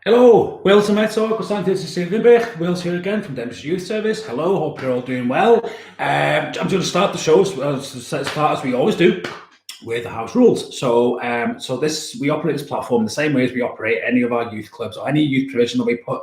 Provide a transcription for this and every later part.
Hello, Wales and Metalk, Cysylltiedig. Wales here again from Denver Youth Service. Hello, hope you're all doing well. I'm going to start the show as we always do with the house rules. So we operate this platform the same way as we operate any of our youth clubs or any youth provision that we put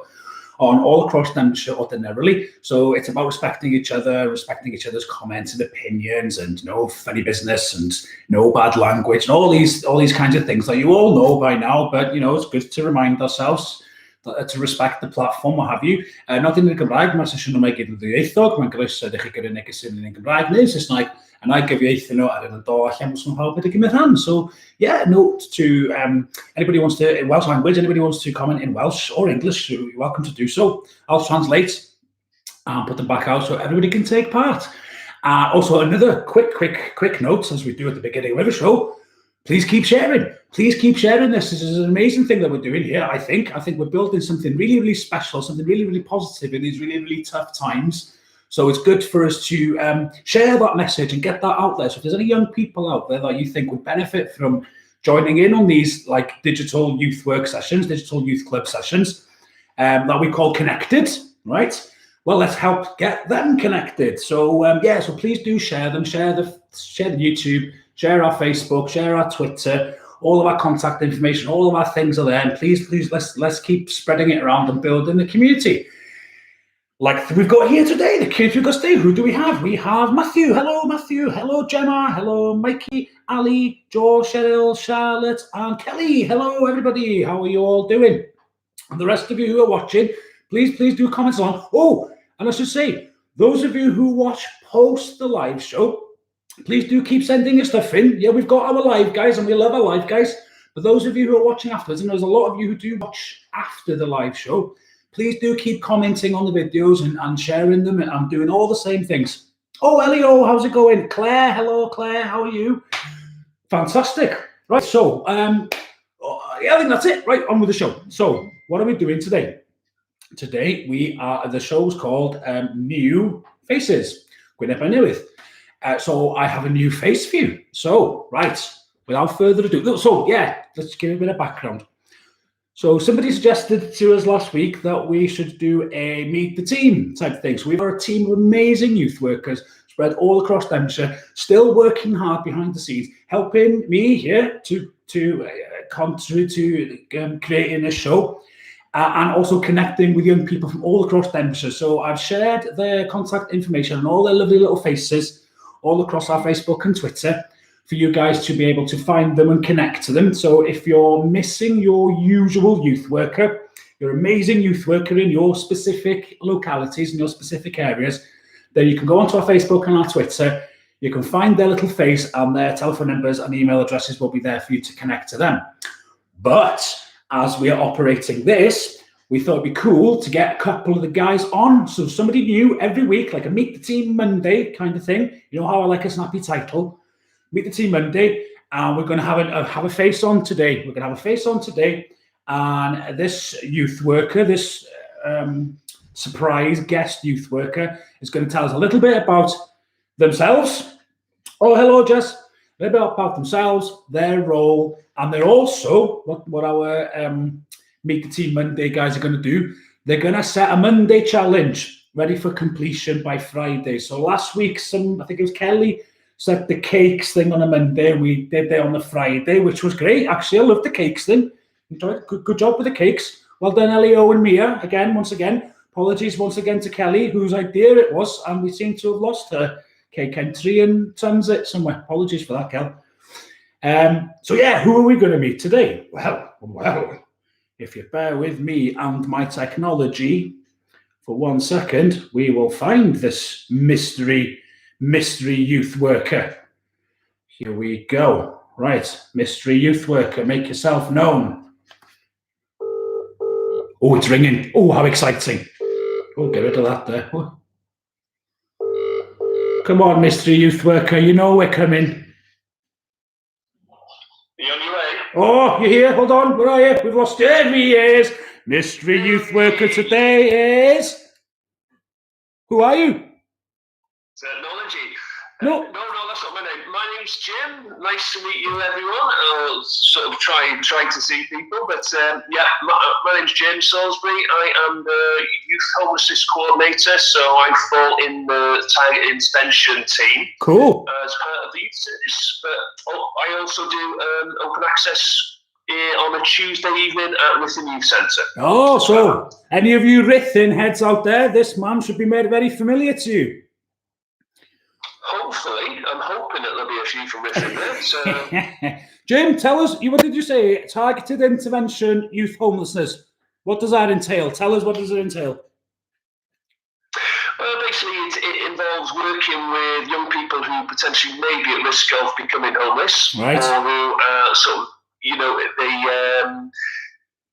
on all across Denver ordinarily. So it's about respecting each other, respecting each other's comments and opinions, and no funny business and no bad language and all these kinds of things that you all know by now. But it's good to remind ourselves to respect the platform, what have you. Not in the Gymraeg, maar sesiwn yma gyd yn ddwyieithog, mae'n golygu ydych chi gyda'r negesyn yn Gymraeg neu Saesneg, and I gyfieithu nhw ar yn do allan os nhw'n help gymryd rhan. So yeah, note to anybody wants to, in Welsh language, anybody wants to comment in Welsh or English, you're welcome to do so. I'll translate and put them back out so everybody can take part. Also, another quick note, as we do at the beginning of every show, please keep sharing. Please keep sharing this. This is an amazing thing that we're doing here, I think. I think we're building something really, really special, something really, really positive in these really, really tough times. So it's good for us to share that message and get that out there. So if there's any young people out there that you think would benefit from joining in on these like digital youth work sessions, digital youth club sessions that we call Connected, right? Well, let's help get them connected. So so please do share them, share the YouTube, share our Facebook, share our Twitter, all of our contact information, all of our things are there. And please, let's keep spreading it around and building the community. Like we've got here today, the kids we've got today. Who do we have? We have Matthew. Hello, Matthew. Hello, Gemma. Hello, Mikey, Ali, Joe, Cheryl, Charlotte, and Kelly. Hello, everybody. How are you all doing? And the rest of you who are watching, please do comments on. Oh, and I should say, those of you who watch post the live show, please do keep sending your stuff in. Yeah, we've got our live guys, and we love our live guys. But those of you who are watching afterwards, and there's a lot of you who do watch after the live show, please do keep commenting on the videos and sharing them and doing all the same things. Oh, Elio, how's it going? Claire, hello, Claire, how are you? Fantastic. Right, so I think that's it. Right, on with the show. So what are we doing today? Today, the show's called New Faces, Gwynebau newydd. So I have a new face for you. So, right, without further ado, so yeah, let's give a bit of background. So somebody suggested to us last week that we should do a meet the team type thing. So we've got a team of amazing youth workers spread all across Denver, still working hard behind the scenes, helping me here to contribute to creating a show and also connecting with young people from all across Denver. So I've shared their contact information and all their lovely little faces all across our Facebook and Twitter, for you guys to be able to find them and connect to them. So if you're missing your usual youth worker, your amazing youth worker in your specific localities, in your specific areas, then you can go onto our Facebook and our Twitter. You can find their little face, and their telephone numbers and email addresses will be there for you to connect to them. But as we are operating this, we thought it'd be cool to get a couple of the guys on. So somebody new every week, like a Meet the Team Monday kind of thing. You know how I like a snappy title? Meet the Team Monday, and we're going to have a face on today. We're going to have a face on today, and this youth worker, this surprise guest youth worker, is going to tell us a little bit about themselves. Oh, hello, Jess. A little bit about themselves, their role, and they're also what our Meet the Team Monday guys are going to do. They're going to set a Monday challenge ready for completion by Friday. So last week, I think it was Kelly, set the cakes thing on a Monday. We did that on the Friday, which was great. Actually, I loved the cakes thing. Enjoyed it. Good job with the cakes. Well done, Elio and Mia. Once again. Apologies once again to Kelly, whose idea it was, and we seem to have lost her cake entry and tons it somewhere. Apologies for that, Kel. So yeah, who are we going to meet today? Well, if you bear with me and my technology for 1 second, we will find this mystery youth worker. Here we go. Right, mystery youth worker, make yourself known. Oh, it's ringing. Oh, how exciting. Oh, get rid of that there. Oh. Come on, mystery youth worker, you know we're coming. Are you on your way? Oh, you're here? Hold on, where are you? We've lost you. There he is. Mystery youth worker today is... Who are you? Technology. No, that's My name's Jim. Nice to meet you, everyone. I'll sort of try to see people, but my name's Jim Salisbury. I am the youth homelessness coordinator, so I fall in the target intervention team. Cool. As part of the youth service, but I also do open access on a Tuesday evening at Hilton Youth Centre. Oh, so any of you Ruthin heads out there, this man should be made very familiar to you. Hopefully, I'm hoping that there'll be a few from Ruthin there. So. Jim, tell us, what did you say? Targeted intervention, youth homelessness. What does that entail? Tell us, what does it entail? Well, basically, it involves working with young people who potentially may be at risk of becoming homeless, right, or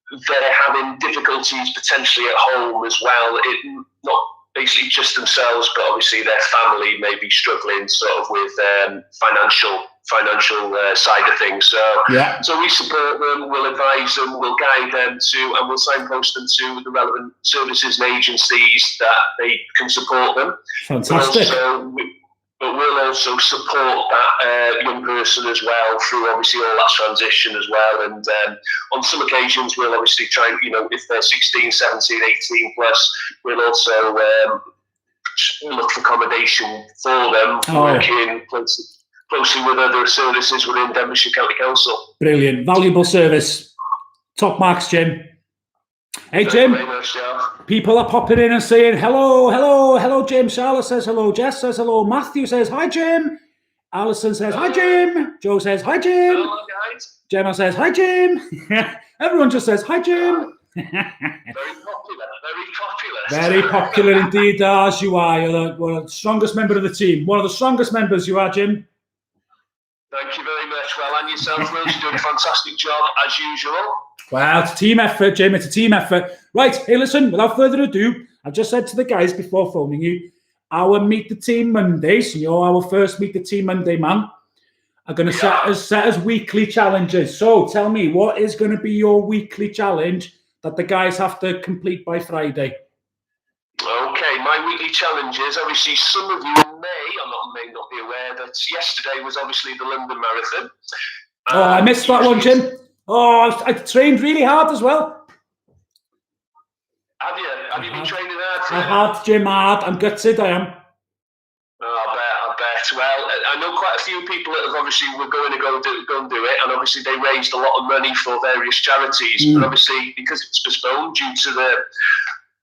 who they're having difficulties potentially at home as well. Not basically just themselves, but obviously their family may be struggling sort of with financial side of things. So we support them, we'll advise them, we'll guide them to, and we'll signpost them to the relevant services and agencies that they can support them. Fantastic. But we'll also support that young person as well through obviously all that transition as well. And on some occasions, we'll obviously try, if they're 16, 17, 18 plus, we'll also look for accommodation for them, working closely with other services within Denbighshire County Council. Brilliant. Valuable service. Top marks, Jim. Hey, Jim. Very much, yeah. People are popping in and saying, hello, Jim. Charlotte says hello. Jess says hello. Matthew says, hi, Jim. Alison says, hi, Jim. Joe says, hi, Jim. Hello, guys. Jenna says, hi, Jim. Everyone just says, hi, Jim. Very popular. Very popular indeed, as you are. You're one of the strongest member of the team. One of the strongest members you are, Jim. Thank you very much. Well, and yourself, Will. You're doing a fantastic job, as usual. Well, it's a team effort, Jim. It's a team effort. Right. Hey, listen, without further ado, I've just said to the guys before phoning you, our Meet the Team Mondays, our first Meet the Team Monday man, are going to set as weekly challenges. So tell me, what is going to be your weekly challenge that the guys have to complete by Friday? Okay, my weekly challenge is, obviously, some of you may not be aware that yesterday was obviously the London Marathon. Oh, I missed that one, Jim. Oh, I trained really hard as well. Have you? Have you been training hard? I had, Jim, hard. I'm gutted, I am. Oh, I bet. Well, I know quite a few people that have obviously were going to go and do it, and obviously they raised a lot of money for various charities, but obviously because it's postponed due to the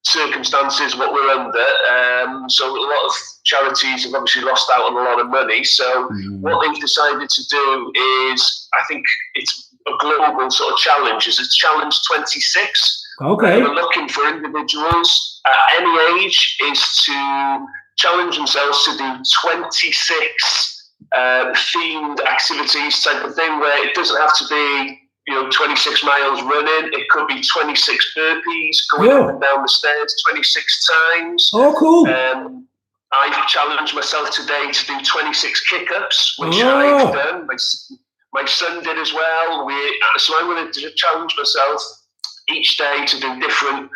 circumstances what we're under, so a lot of charities have obviously lost out on a lot of money. So what they've decided to do is, I think it's a global sort of challenge. It's challenge 26. Okay. We're looking for individuals at any age is to challenge themselves to do 26 themed activities type of thing, where it doesn't have to be 26 miles running. It could be 26 burpees, going up and down the stairs 26 times. Oh, cool. I've challenged myself today to do 26 kick-ups, which I've done. My son did as well. So I'm going to challenge myself each day to do different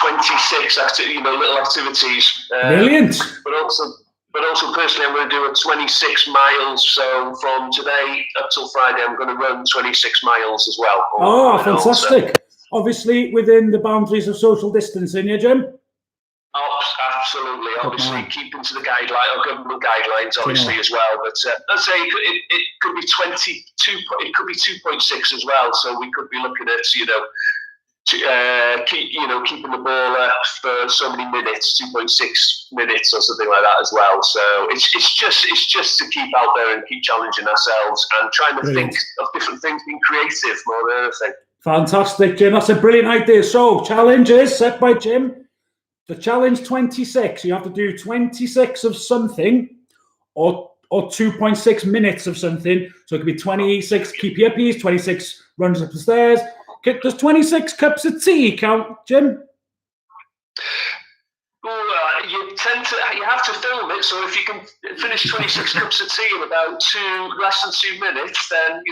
26 little activities. Brilliant. But also personally, I'm going to do a 26 miles. So from today up till Friday, I'm going to run 26 miles as well. Oh, fantastic. Obviously, within the boundaries of social distancing, yeah, Jim? Oh, absolutely. Obviously, keeping to the government guidelines, obviously, as well. But let's say it could be 22, it could be 2.6 as well. So we could be looking at, keeping the ball up for so many minutes, 2.6 minutes or something like that as well. So it's just to keep out there and keep challenging ourselves and trying to think of different things, being creative more than anything. Fantastic, Jim. That's a brilliant idea. So challenge is set by Jim. The challenge 26. You have to do 26 of something, or 2.6 minutes of something. So it could be 26 keep your peace, 26 runs up the stairs. Does 26 cups of tea count, Jim? Well, you have to film it. So if you can finish 26 cups of tea in about less than 2 minutes, then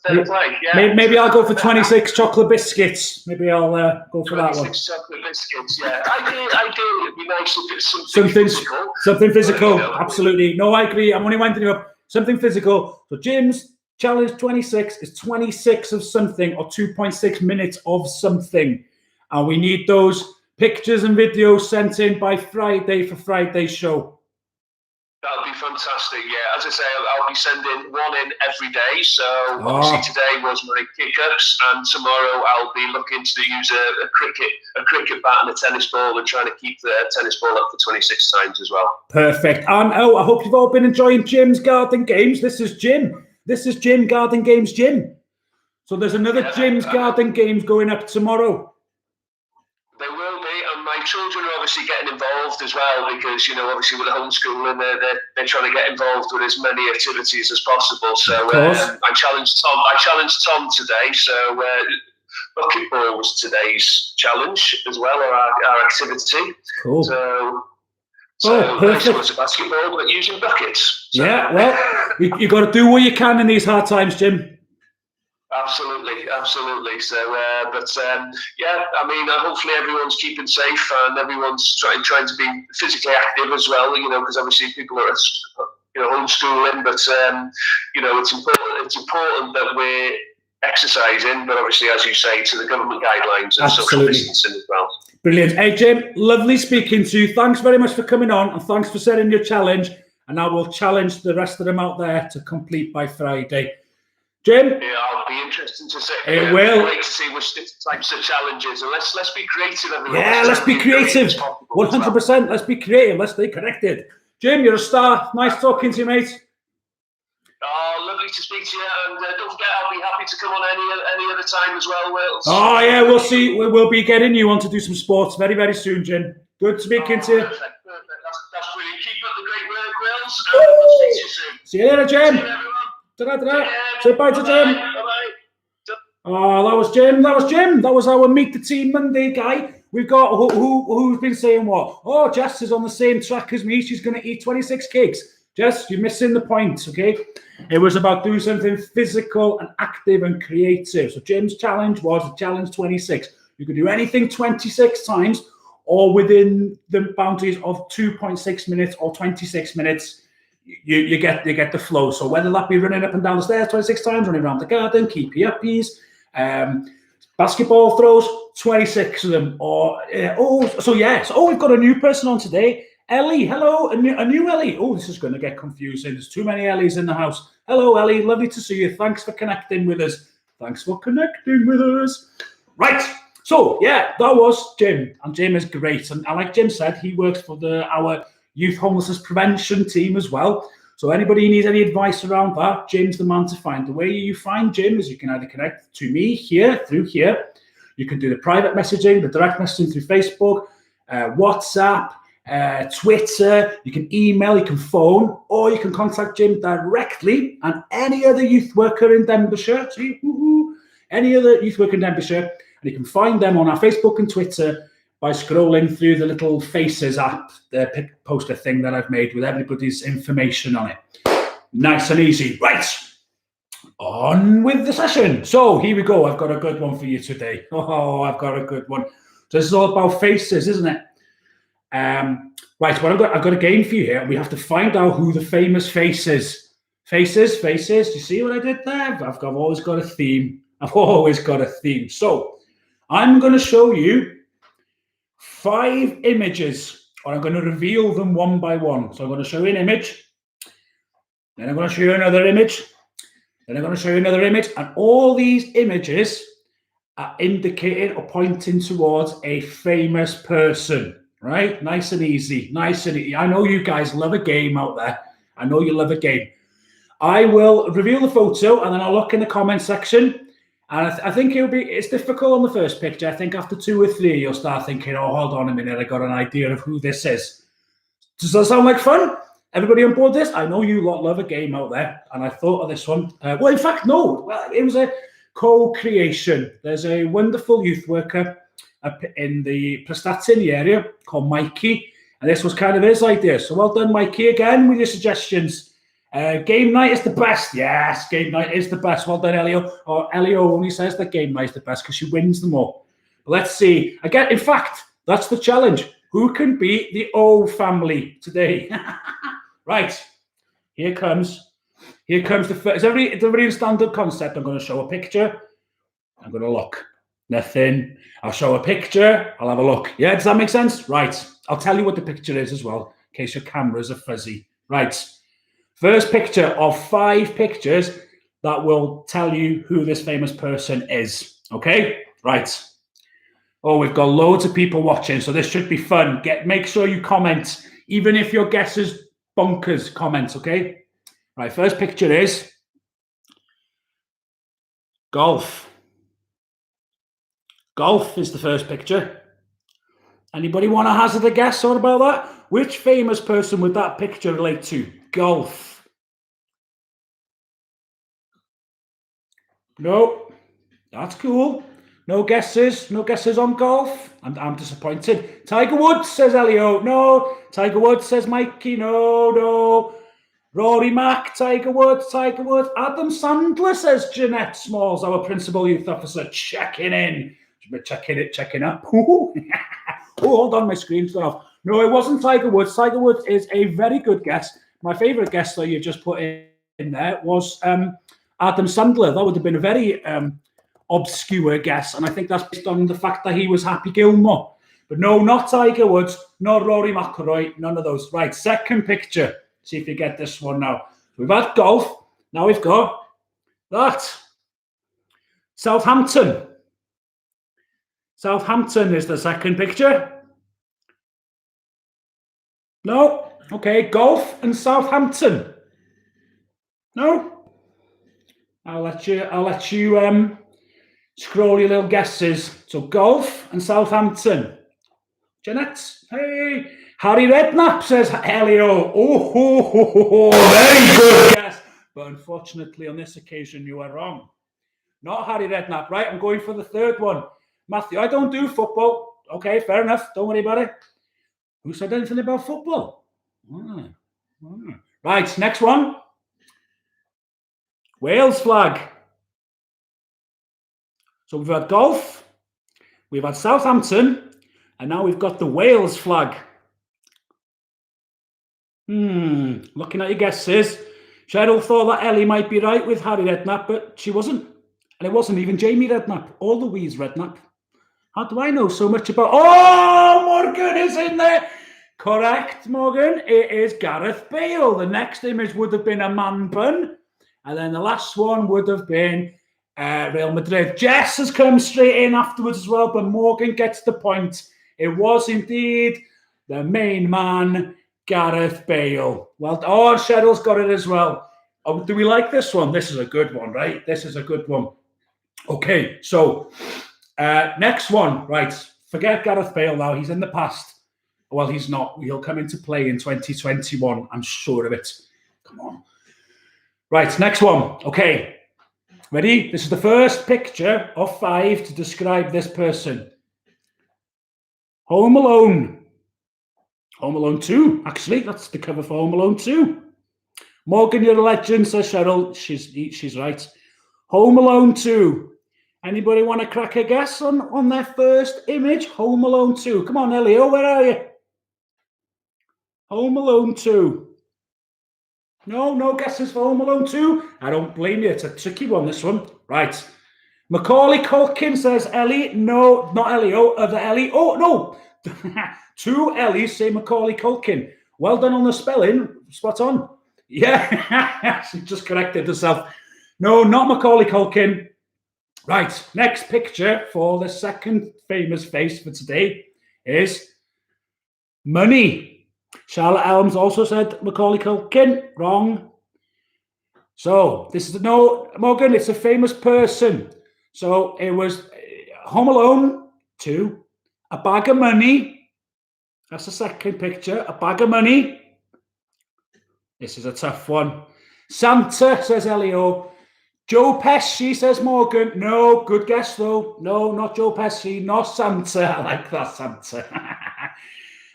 fair play. Yeah. Maybe I'll go for 26 chocolate biscuits. Maybe I'll go for that one. 26 chocolate biscuits. Yeah. Ideally, it'd be nice if it's something physical. Something physical. Absolutely. No, I agree. I'm only winding you up. Something physical. So Jim's challenge 26 is 26 of something, or 2.6 minutes of something, and we need those pictures and videos sent in by Friday for Friday's show. That would be fantastic. Yeah, as I say, I'll be sending one in every day. So obviously today was my kick-ups, and tomorrow I'll be looking to use a cricket bat and a tennis ball, and trying to keep the tennis ball up for 26 times as well. Perfect. And I hope you've all been enjoying Jim's Garden Games. This is Jim Garden Games Jim. So there's another Jim's Garden Games going up tomorrow. There will be, and my children are obviously getting involved as well, because obviously with the homeschooling, they're trying to get involved with as many activities as possible. So I challenged Tom today. So bucket ball was today's challenge as well, or our activity. Cool. So perfect. It's basketball, but using buckets. So. Yeah, well, you got to do what you can in these hard times, Jim. Absolutely. So, hopefully everyone's keeping safe, and everyone's trying to be physically active as well. Because obviously people are homeschooling, but it's important that we're exercising, but obviously, as you say, to the government guidelines and social distancing as well. Brilliant. Hey, Jim, lovely speaking to you. Thanks very much for coming on, and thanks for setting your challenge. And I will challenge the rest of them out there to complete by Friday. Jim? Yeah, I'll be interested to see. It will. Wait to see which types of challenges, and let's be creative. Everyone. Yeah, let's be creative. 100%. Let's be creative. Let's stay connected. Jim, you're a star. Nice talking to you, mate. Oh, lovely to speak to you, and don't forget, I'll be happy to come on any other time as well, Wills. Oh yeah, we'll see. We'll be getting you on to do some sports very, very soon, Jim. Good speaking to you. Perfect. That's brilliant. Keep up the great work, Wills, and we'll speak to you soon. See you later, Jim. See you, everyone. Ta-da. Say bye to Jim. Bye-bye. Oh, that was Jim. That was our Meet the Team Monday guy. We've got who's been saying what? Oh, Jess is on the same track as me. She's going to eat 26 cakes. Jess, you're missing the point, okay? It was about doing something physical and active and creative. So Jim's challenge was a challenge 26. You could do anything 26 times, or within the boundaries of 2.6 minutes or 26 minutes. You get the flow. So whether that be running up and down the stairs 26 times, running around the garden, keepy uppies, basketball throws, 26 of them. We've got a new person on today. Ellie, hello, a new Ellie. Oh, this is going to get confusing. There's too many Ellies in the house. Hello, Ellie, lovely to see you. Thanks for connecting with us. Right, so yeah, that was Jim, and Jim is great. And like Jim said, he works for our youth homelessness prevention team as well. So anybody needs any advice around that, Jim's the man to find. The way you find Jim is you can either connect to me through here. You can do the private messaging, the direct messaging through Facebook, WhatsApp, Twitter. You can email, you can phone, or you can contact Jim directly, and any other youth worker in Denbighshire. Any other youth worker in Denbighshire, and you can find them on our Facebook and Twitter by scrolling through the little Faces app, the poster thing that I've made with everybody's information on it. Nice and easy. Right, on with the session. So here we go. I've got a good one for you today. Oh, I've got a good one. So this is all about faces, isn't it? Right, well, I've got a game for you here. We have to find out who the famous face is. Faces. Do you see what I did there? I've always got a theme. So I'm going to show you 5 images, or I'm going to reveal them one by one. So I'm going to show you an image, then I'm going to show you another image, then I'm going to show you another image, and all these images are indicating or pointing towards a famous person, right? Nice and easy. I know you guys love a game out there. I know you love a game. I will reveal the photo, and then I'll look in the comment section. And I think it's difficult on the first picture. I think after 2 or 3, you'll start thinking, oh, hold on a minute, I got an idea of who this is. Does that sound like fun? Everybody on board this? I know you lot love a game out there, and I thought of this one. In fact, no. Well, it was a co-creation. There's a wonderful youth worker up in the Prestatyn area called Mikey, And this was kind of his idea. So well done, Mikey, again with your suggestions. Game night is the best. Yes, game night is the best. Well done, Elio. Or Elio only says that game night is the best because she wins them all. But let's see. Again, in fact, that's the challenge. Who can beat the O family today? Right. Here comes the first. Is everybody in standard concept? I'm going to show a picture. I'm going to look. Nothing. I'll show a picture. I'll have a look. Yeah, does that make sense? Right. I'll tell you what the picture is as well, in case your cameras are fuzzy. Right. First picture of 5 pictures that will tell you who this famous person is. Okay? Right. Oh, we've got loads of people watching, so this should be fun. Make sure you comment, even if your guess is bonkers, comment, okay? Right, first picture is golf. Golf is the first picture. Anybody want to hazard a guess or about that? Which famous person would that picture relate to? Golf. No, that's cool. No guesses. No guesses on golf. I'm disappointed. Tiger Woods, says Elio. No. Tiger Woods, says Mikey. No. Rory Mack, Tiger Woods. Adam Sandler, says Jeanette Smalls, our principal youth officer, checking in. Checking up. Oh, hold on, my screen's gone off. No, it wasn't Tiger Woods. Tiger Woods is a very good guess. My favourite guess, though, you just put in there was Adam Sandler. That would have been a very obscure guess, and I think that's based on the fact that he was Happy Gilmore. But no, not Tiger Woods, not Rory McIlroy, none of those. Right, second picture. See if you get this one now. We've had golf. Now we've got that. Southampton. Southampton is the second picture. No. Okay, golf and Southampton. No. I'll let you scroll your little guesses. So golf and Southampton. Jeanette, hey. Harry Redknapp, says Elio. Oh, very good guess. But unfortunately, on this occasion, you are wrong. Not Harry Redknapp, right? I'm going for the third one. Matthew, I don't do football. Okay, fair enough. Don't worry about it. Who said anything about football? Right, next one. Wales flag. So we've had golf, we've had Southampton, and now we've got the Wales flag. Looking at your guesses, Cheryl thought that Ellie might be right with Harry Redknapp, but she wasn't. And it wasn't even Jamie Redknapp or Louise Redknapp. How do I know so much about... Oh, Morgan is in there. Correct, Morgan. It is Gareth Bale. The next image would have been a man bun. And then the last one would have been Real Madrid. Jess has come straight in afterwards as well, but Morgan gets the point. It was indeed the main man, Gareth Bale. Well, Cheryl's got it as well. Oh, do we like this one? This is a good one, right? This is a good one. Okay, so next one, right? Forget Gareth Bale now. He's in the past. Well, he's not. He'll come into play in 2021. I'm sure of it. Come on. Right, next one. Okay, ready? This is the first picture of 5 to describe this person. Home Alone. Home Alone 2, actually. That's the cover for Home Alone 2. Morgan, you're a legend, says Cheryl. She's right. Home Alone 2. Anybody want to crack a guess on their first image? Home Alone 2. Come on, Elio, where are you? Home Alone 2. No guesses for Home Alone 2? I don't blame you. It's a tricky one, this one. Right. Macaulay Culkin, says Ellie. No, not Elio. Other Ellie. Oh, no. 2 Ellies say Macaulay Culkin. Well done on the spelling. Spot on. Yeah. She just corrected herself. No, not Macaulay Culkin. Right. Next picture for the second famous face for today is money. Charlotte Elms also said Macaulay Culkin. Wrong. So this is Morgan. It's a famous person. So it was Home Alone 2. A bag of money. That's the second picture. A bag of money. This is a tough one. Santa, says Elio. Joe Pesci, says Morgan. No, good guess though. No, not Joe Pesci, not Santa. I like that, Santa.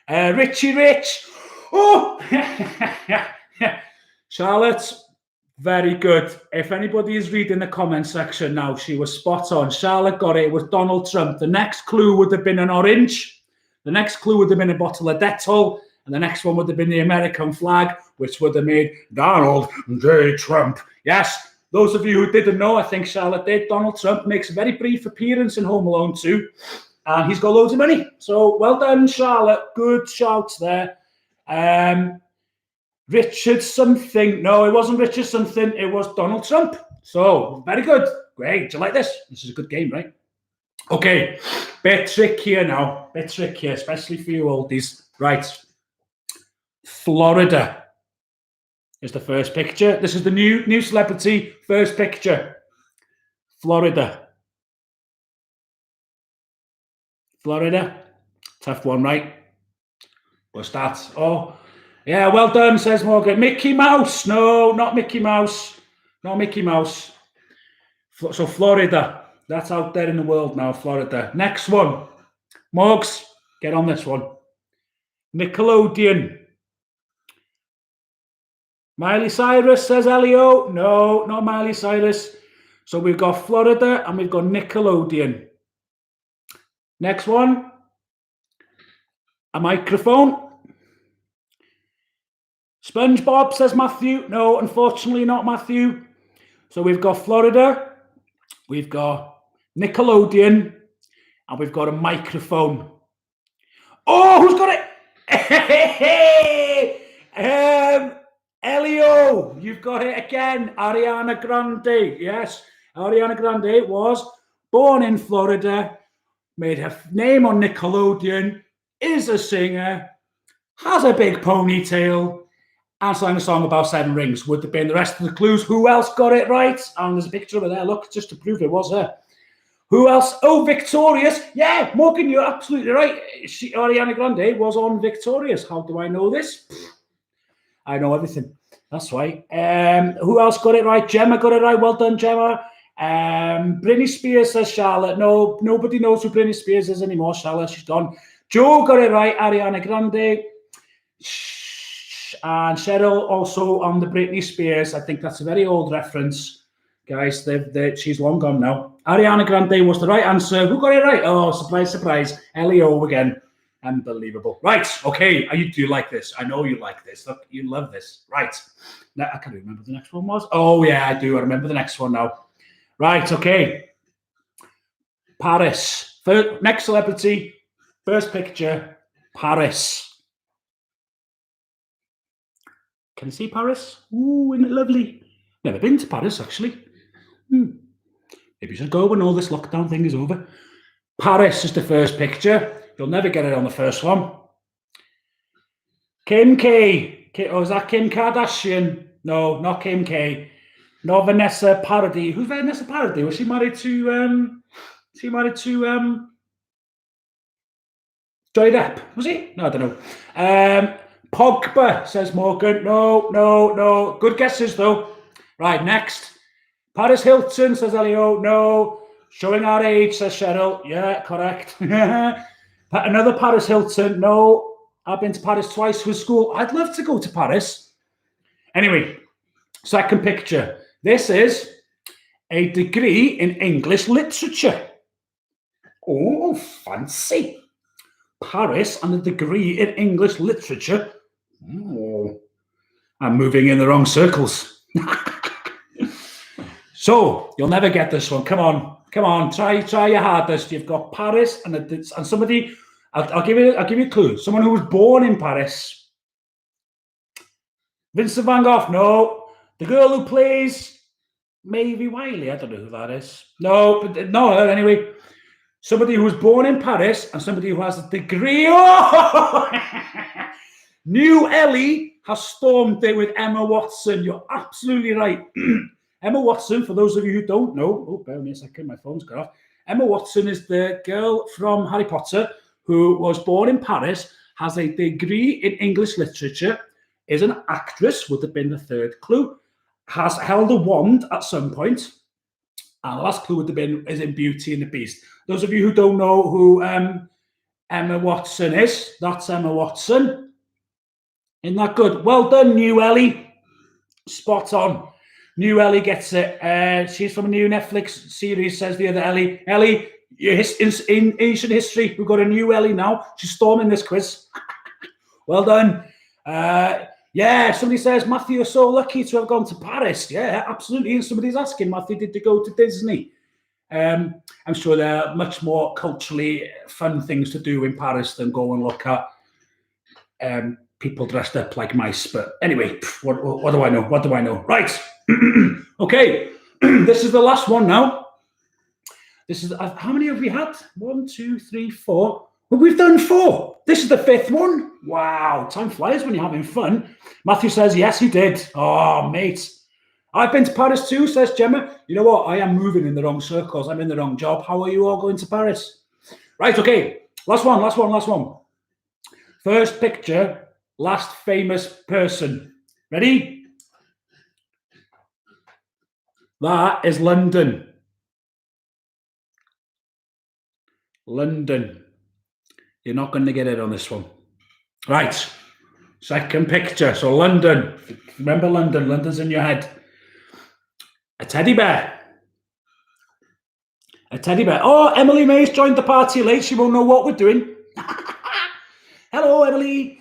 Richie Rich. Oh! Charlotte, very good. If anybody is reading the comment section now, she was spot on. Charlotte got it. It was Donald Trump. The next clue would have been an orange. The next clue would have been a bottle of Dettol. And the next one would have been the American flag, which would have made Donald J. Trump. Yes, those of you who didn't know, I think Charlotte did. Donald Trump makes a very brief appearance in Home Alone 2. And he's got loads of money. So well done, Charlotte. Good shouts there. Richard something. No, it wasn't Richard something. It was Donald Trump. So very good. Great. Do you like this? This is a good game, right? Okay. Bit trickier now. Bit trickier, especially for you oldies. Right. Florida is the first picture. This is the new celebrity first picture. Florida. Florida. Tough one, right? What's that? Oh, yeah, well done, says Morgan. Mickey Mouse. No, not Mickey Mouse. Not Mickey Mouse. So Florida. That's out there in the world now, Florida. Next one. Morgs, get on this one. Nickelodeon. Miley Cyrus, says Elio. No, not Miley Cyrus. So we've got Florida and we've got Nickelodeon. Next one. A microphone. SpongeBob, says Matthew. No, unfortunately not Matthew. So we've got Florida. We've got Nickelodeon. And we've got a microphone. Oh, who's got it? Elio, you've got it again. Ariana Grande. Yes, Ariana Grande was born in Florida, made her name on Nickelodeon, is a singer, has a big ponytail, and sang a song about 7 rings. Would have been the rest of the clues. Who else got it right? And there's a picture of her there. Look, just to prove it was her. Who else? Oh, Victorious. Yeah, Morgan, you're absolutely right. Ariana Grande was on Victorious. How do I know this? I know everything. That's right. Who else got it right? Gemma got it right. Well done, Gemma. Britney Spears, says Charlotte. No, nobody knows who Britney Spears is anymore. Charlotte, she's gone. Joe got it right. Ariana Grande. And Cheryl also on the Britney Spears. I think that's a very old reference. Guys, she's long gone now. Ariana Grande was the right answer. Who got it right? Oh, surprise, surprise. Leo again. Unbelievable. Right. Okay. Do you like this? I know you like this. Look, you love this. Right. Now, I can't remember what the next one was. Oh, yeah, I do. I remember the next one now. Right. Okay. Paris. Next celebrity. First picture. Paris. Can you see Paris? Ooh, isn't it lovely? Never been to Paris, actually. Maybe you should go when all this lockdown thing is over. Paris is the first picture. You'll never get it on the first one. Kim K. Oh, is that Kim Kardashian? No, not Kim K. Not Vanessa Paradis. Who's Vanessa Paradis? Was she married to Johnny Depp? Was he? No, I don't know. Pogba, says Morgan. No. Good guesses, though. Right, next. Paris Hilton, says Elio. No. Showing our age, says Cheryl. Yeah, correct. Another Paris Hilton. No. I've been to Paris twice with school. I'd love to go to Paris. Anyway, second picture. This is a degree in English literature. Oh, fancy. Paris and a degree in English literature. Oh, I'm moving in the wrong circles. So you'll never get this one. Come on, try your hardest. You've got Paris and somebody. I'll give you a clue. Someone who was born in Paris. Vincent Van Gogh. No. The girl who plays Maeve Wiley. I don't know who that is. No. Anyway. Somebody who was born in Paris and somebody who has a degree. Oh! New Ellie has stormed it with Emma Watson. You're absolutely right. Emma Watson, for those of you who don't know, oh, bear with me a second, my phone's got off. Emma Watson is the girl from Harry Potter who was born in Paris, has a degree in English literature, is an actress, would have been the third clue, has held a wand at some point. And the last clue would have been is in Beauty and the Beast. Those of you who don't know who Emma Watson is. That's Emma Watson. Isn't that good? Well done, New Ellie. Spot on. New Ellie gets it. She's from a new Netflix series, says the other Ellie. Ellie, in ancient history, we've got a new Ellie now. She's storming this quiz. Well done. Yeah, somebody says, Matthew, you're so lucky to have gone to Paris. Yeah, absolutely. And somebody's asking, Matthew, did you go to Disney? I'm sure there are much more culturally fun things to do in Paris than go and look at people dressed up like mice. But anyway, what do I know? What do I know? Right. Okay. This is the last one now. This is, how many have we had? 1, 2, 3, 4. Well, we've done 4. This is the 5th one. Wow. Time flies when you're having fun. Matthew says, yes, he did. Oh, mate. I've been to Paris too, says Gemma. You know what? I am moving in the wrong circles. I'm in the wrong job. How are you all going to Paris? Right, okay. Last one. First picture, last famous person. Ready? That is London. London. You're not going to get it on this one. Right. Second picture. So London. Remember London. London's in your head. A teddy bear. A teddy bear. Oh, Emily May's joined the party late. She won't know what we're doing. Hello, Emily.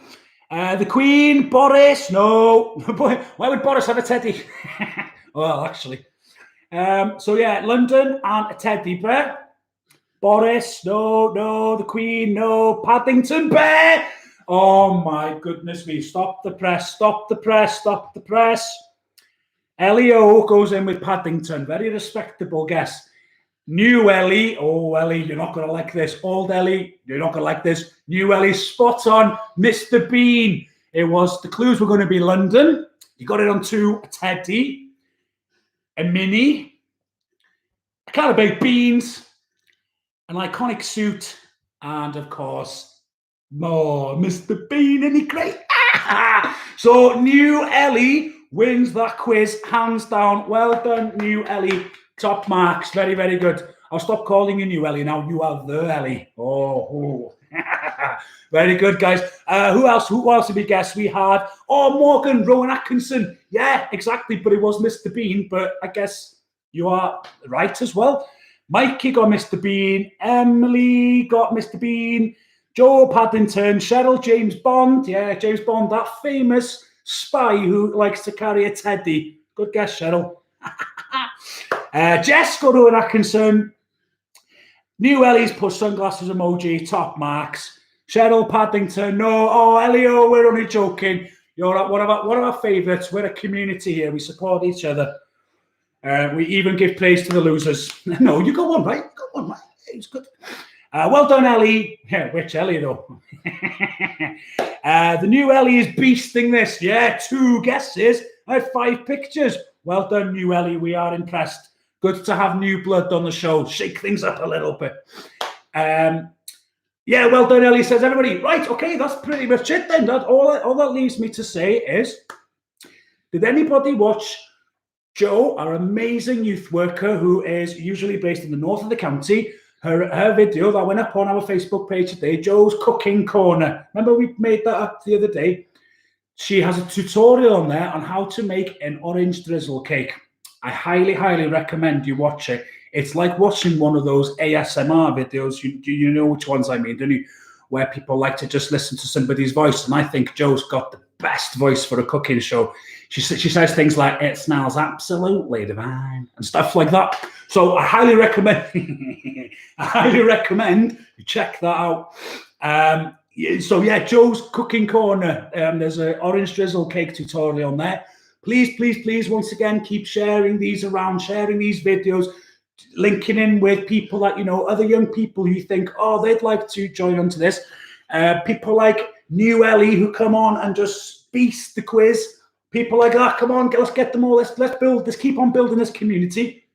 The Queen, Boris. No. Why would Boris have a teddy? Well, actually. So, yeah, London and a teddy bear. Boris, no. The Queen, no. Paddington Bear. Oh, my goodness me. Stop the press. Ellie-O goes in with Paddington. Very respectable guess. New Ellie. Oh, Ellie, you're not going to like this. Old Ellie, you're not going to like this. New Ellie, spot on. Mr. Bean. It was, the clues were going to be London. You got it on 2. A teddy. A mini. A can of baked beans. An iconic suit. And, of course, more Mr. Bean. Isn't he great? So, New Ellie wins that quiz, hands down. Well done, New Ellie. Top marks. Very, very good. I'll stop calling you New Ellie now. You are the Ellie. Oh. Very good, guys. Who else did we guess? We had, Morgan, Rowan Atkinson. Yeah, exactly. But it was Mr. Bean. But I guess you are right as well. Mikey got Mr. Bean. Emily got Mr. Bean. Joe Paddington. Cheryl, James Bond. Yeah, James Bond, that famous spy who likes to carry a teddy. Good guess, Cheryl. Jess got Rowan Atkinson. New Ellie's put sunglasses emoji, top marks. Cheryl Paddington, no. Oh, Elio, we're only joking. You're one of our favourites. We're a community here. We support each other. We even give praise to the losers. No, you got one right. It's good. Well done, Ellie. Yeah, which Ellie, though? The new Ellie is beasting this. Yeah, 2 guesses. I had 5 pictures. Well done, new Ellie. We are impressed. Good to have new blood on the show. Shake things up a little bit. Yeah, well done, Ellie, says everybody. Right, okay, that's pretty much it then. All that leaves me to say is, did anybody watch Jo, our amazing youth worker who is usually based in the north of the county? Her video that went up on our Facebook page today, Jo's Cooking Corner. Remember we made that up the other day? She has a tutorial on there on how to make an orange drizzle cake. I highly, highly recommend you watch it. It's like watching one of those ASMR videos. You know which ones I mean, don't you? Where people like to just listen to somebody's voice. And I think Jo's got the best voice for a cooking show. She says things like, it smells absolutely divine and stuff like that. So I highly recommend you check that out. So yeah, Jo's Cooking Corner. There's an orange drizzle cake tutorial on there. Please, once again, keep sharing these around, sharing these videos, linking in with people that, other young people who you think, they'd like to join onto this. People like New Ellie who come on and just beast the quiz. People like that, come on, let's get them all. Let's keep on building this community.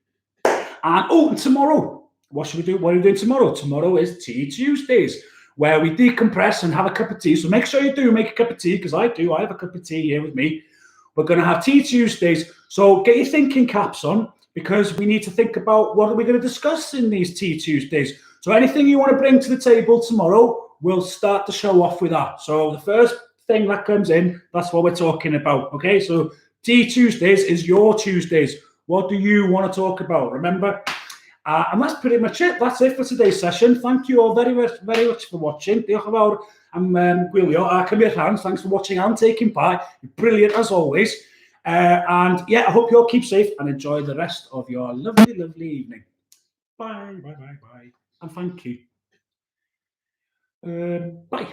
And tomorrow, what should we do? What are we doing tomorrow? Tomorrow is Tea Tuesdays, where we decompress and have a cup of tea. So make sure you do make a cup of tea, because I do. I have a cup of tea here with me. We're going to have Tea Tuesdays. So get your thinking caps on, because we need to think about what are we going to discuss in these Tea Tuesdays. So anything you want to bring to the table tomorrow, we'll start the show off with that. So the first thing that comes in, that's what we're talking about. Okay, so Tea Tuesdays is your Tuesdays. What do you want to talk about? Remember? And that's pretty much it. That's it for today's session. Thank you all very much for watching. Diolch yn fawr am gwylio a cymryd rhan. Thanks for watching and taking part. Brilliant as always. And yeah, I hope you all keep safe and enjoy the rest of your lovely, lovely evening. Bye. And thank you. Bye.